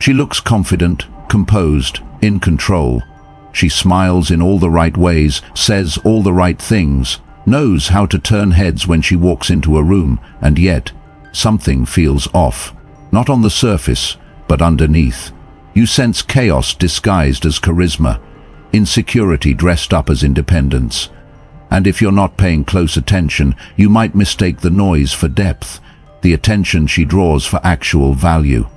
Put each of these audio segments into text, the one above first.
She looks confident, composed, in control. She smiles in all the right ways, says all the right things, knows how to turn heads when she walks into a room, and yet something feels off. Not on the surface, but underneath. You sense chaos disguised as charisma, insecurity dressed up as independence. And if you're not paying close attention, you might mistake the noise for depth, the attention she draws for actual value.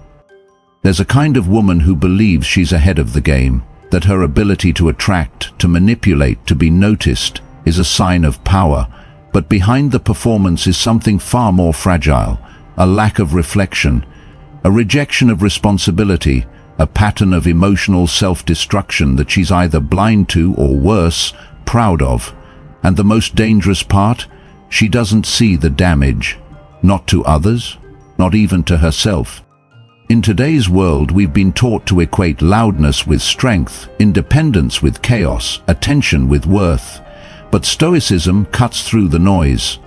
There's a kind of woman who believes she's ahead of the game, that her ability to attract, to manipulate, to be noticed is a sign of power, but behind the performance is something far more fragile, a lack of reflection, a rejection of responsibility, a pattern of emotional self-destruction that she's either blind to or worse, proud of. And the most dangerous part, she doesn't see the damage, not to others, not even to herself. In today's world, we've been taught to equate loudness with strength, independence with chaos, attention with worth. But Stoicism cuts through the noise.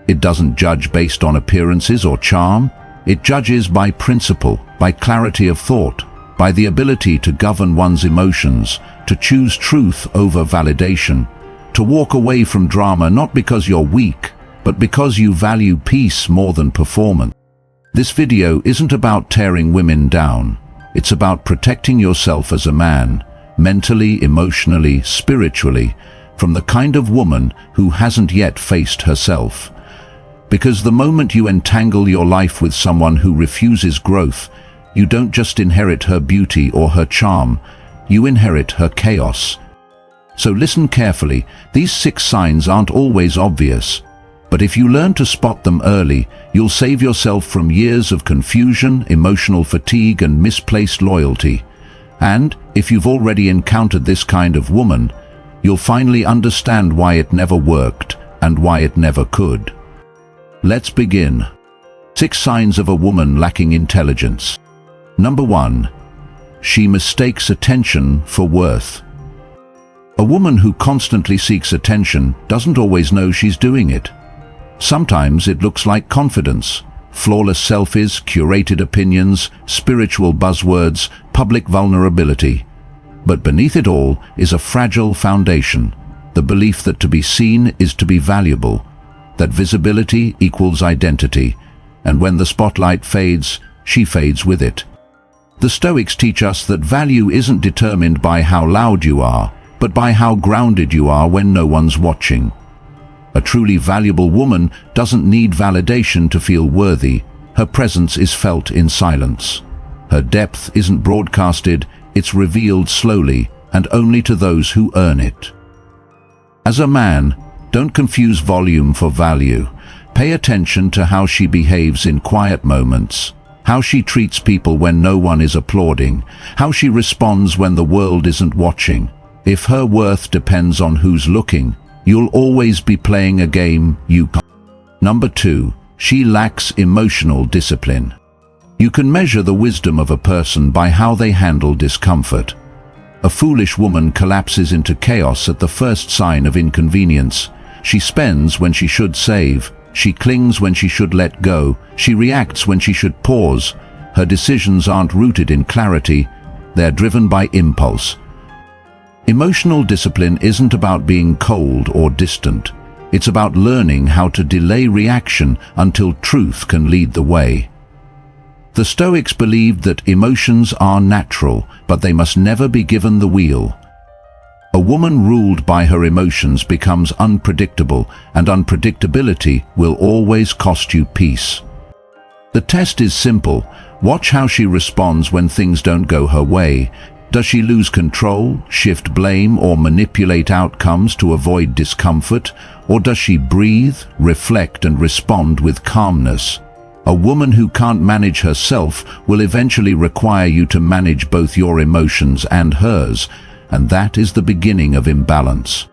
It doesn't judge based on appearances or charm. It judges by principle, by clarity of thought, by the ability to govern one's emotions, to choose truth over validation, to walk away from drama not because you're weak, but because you value peace more than performance. This video isn't about tearing women down. It's about protecting yourself as a man, mentally, emotionally, spiritually, from the kind of woman who hasn't yet faced herself. Because the moment you entangle your life with someone who refuses growth, you don't just inherit her beauty or her charm, you inherit her chaos. So listen carefully. These 6 signs aren't always obvious, but if you learn to spot them early, you'll save yourself from years of confusion, emotional fatigue, and misplaced loyalty. And if you've already encountered this kind of woman, you'll finally understand why it never worked and why it never could. Let's begin. 6 signs of a woman lacking intelligence. Number 1. She mistakes attention for worth. A woman who constantly seeks attention doesn't always know she's doing it. Sometimes it looks like confidence, flawless selfies, curated opinions, spiritual buzzwords, public vulnerability. But beneath it all is a fragile foundation, the belief that to be seen is to be valuable, that visibility equals identity, and when the spotlight fades, she fades with it. The Stoics teach us that value isn't determined by how loud you are, but by how grounded you are when no one's watching. A truly valuable woman doesn't need validation to feel worthy. Her presence is felt in silence. Her depth isn't broadcasted, it's revealed slowly, and only to those who earn it. As a man, don't confuse volume for value. Pay attention to how she behaves in quiet moments, how she treats people when no one is applauding, how she responds when the world isn't watching. If her worth depends on who's looking, you'll always be playing a game you can't. Number 2. She lacks emotional discipline. You can measure the wisdom of a person by how they handle discomfort. A foolish woman collapses into chaos at the first sign of inconvenience. She spends when she should save. She clings when she should let go. She reacts when she should pause. Her decisions aren't rooted in clarity. They're driven by impulse. Emotional discipline isn't about being cold or distant. It's about learning how to delay reaction until truth can lead the way. The Stoics believed that emotions are natural, but they must never be given the wheel. A woman ruled by her emotions becomes unpredictable, and unpredictability will always cost you peace. The test is simple. Watch how she responds when things don't go her way. Does she lose control, shift blame, or manipulate outcomes to avoid discomfort? Or does she breathe, reflect, and respond with calmness? A woman who can't manage herself will eventually require you to manage both your emotions and hers, and that is the beginning of imbalance.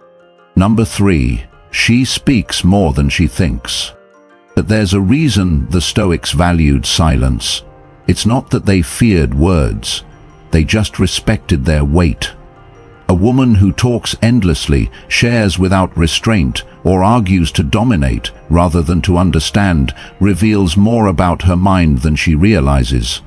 Number 3. She speaks more than she thinks. But there's a reason the Stoics valued silence. It's not that they feared words. They just respected their weight. A woman who talks endlessly, shares without restraint, or argues to dominate rather than to understand reveals more about her mind than she realizes.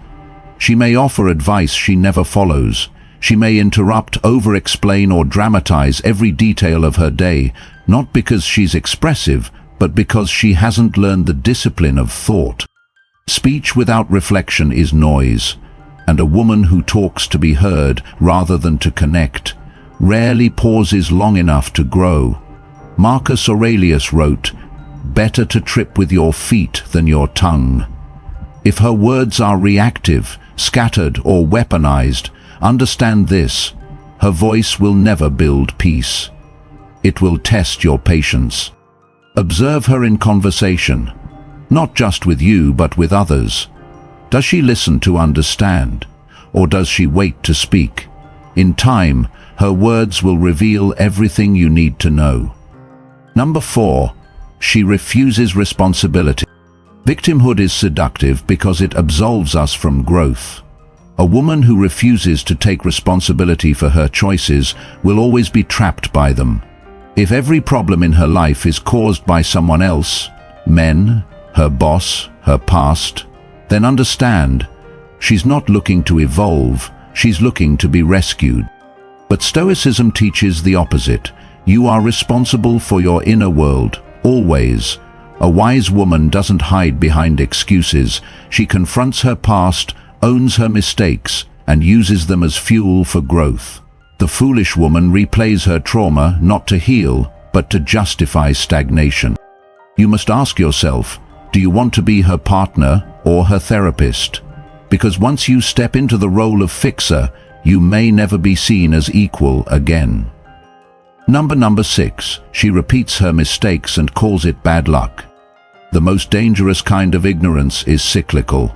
She may offer advice she never follows. She may interrupt, over-explain or dramatize every detail of her day, not because she's expressive, but because she hasn't learned the discipline of thought. Speech without reflection is noise, and a woman who talks to be heard rather than to connect rarely pauses long enough to grow. Marcus Aurelius wrote, "Better to trip with your feet than your tongue." If her words are reactive, scattered or weaponized, understand this: her voice will never build peace. It will test your patience. Observe her in conversation, not just with you but with others. Does she listen to understand, or does she wait to speak? In time, her words will reveal everything you need to know. Number 4, she refuses responsibility. Victimhood is seductive because it absolves us from growth. A woman who refuses to take responsibility for her choices will always be trapped by them. If every problem in her life is caused by someone else, men, her boss, her past, then understand, she's not looking to evolve, she's looking to be rescued. But Stoicism teaches the opposite. You are responsible for your inner world, always. A wise woman doesn't hide behind excuses. She confronts her past, owns her mistakes, and uses them as fuel for growth. The foolish woman replays her trauma not to heal, but to justify stagnation. You must ask yourself, do you want to be her partner or her therapist? Because once you step into the role of fixer, you may never be seen as equal again. Number 6, she repeats her mistakes and calls it bad luck. The most dangerous kind of ignorance is cyclical.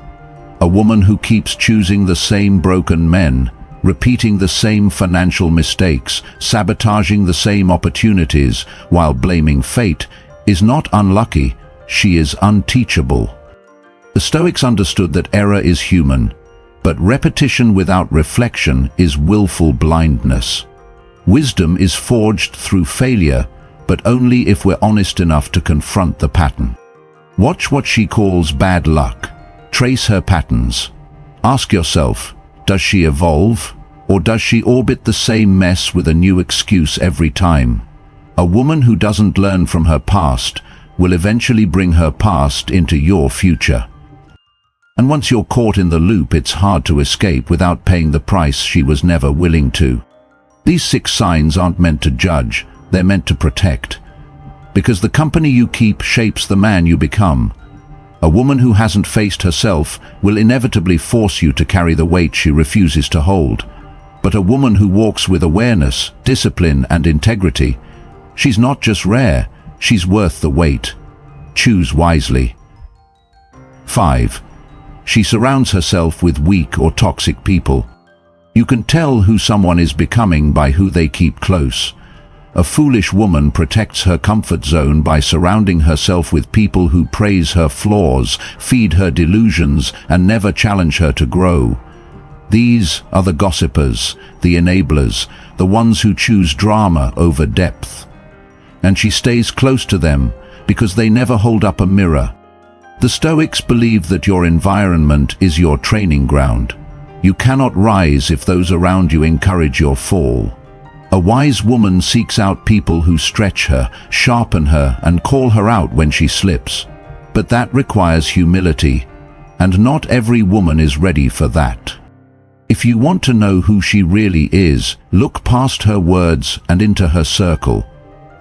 A woman who keeps choosing the same broken men, repeating the same financial mistakes, sabotaging the same opportunities while blaming fate, is not unlucky, she is unteachable. The Stoics understood that error is human, but repetition without reflection is willful blindness. Wisdom is forged through failure, but only if we're honest enough to confront the pattern. Watch what she calls bad luck. Trace her patterns. Ask yourself, does she evolve, or does she orbit the same mess with a new excuse every time? A woman who doesn't learn from her past will eventually bring her past into your future. And once you're caught in the loop, it's hard to escape without paying the price she was never willing to. These 6 signs aren't meant to judge, they're meant to protect. Because the company you keep shapes the man you become. A woman who hasn't faced herself will inevitably force you to carry the weight she refuses to hold. But a woman who walks with awareness, discipline, and integrity, she's not just rare, she's worth the weight. Choose wisely. 5. She surrounds herself with weak or toxic people. You can tell who someone is becoming by who they keep close. A foolish woman protects her comfort zone by surrounding herself with people who praise her flaws, feed her delusions, and never challenge her to grow. These are the gossipers, the enablers, the ones who choose drama over depth. And she stays close to them because they never hold up a mirror. The Stoics believe that your environment is your training ground. You cannot rise if those around you encourage your fall. A wise woman seeks out people who stretch her, sharpen her, and call her out when she slips. But that requires humility, and not every woman is ready for that. If you want to know who she really is, look past her words and into her circle.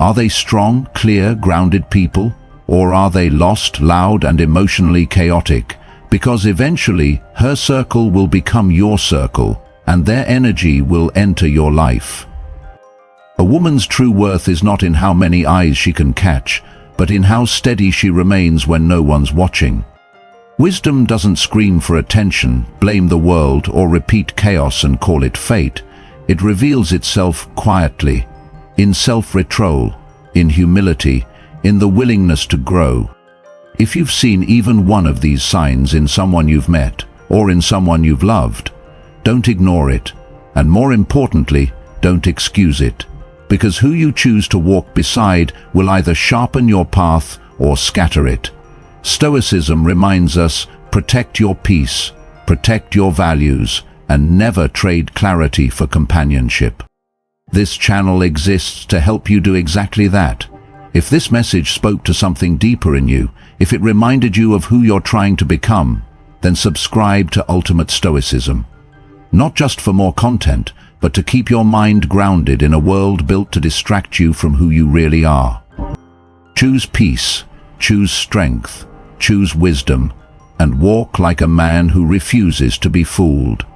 Are they strong, clear, grounded people? Or are they lost, loud, and emotionally chaotic? Because eventually, her circle will become your circle, and their energy will enter your life. A woman's true worth is not in how many eyes she can catch, but in how steady she remains when no one's watching. Wisdom doesn't scream for attention, blame the world, or repeat chaos and call it fate. It reveals itself quietly, in self-control, in humility, in the willingness to grow. If you've seen even one of these signs in someone you've met, or in someone you've loved, don't ignore it, and more importantly, don't excuse it. Because who you choose to walk beside will either sharpen your path or scatter it. Stoicism reminds us, protect your peace, Protect your values and never trade clarity for companionship. This channel exists to help you do exactly that. If this message spoke to something deeper in you, if it reminded you of who you're trying to become, then subscribe to Ultimate Stoicism. Not just for more content, but to keep your mind grounded in a world built to distract you from who you really are. Choose peace, choose strength, choose wisdom, and walk like a man who refuses to be fooled.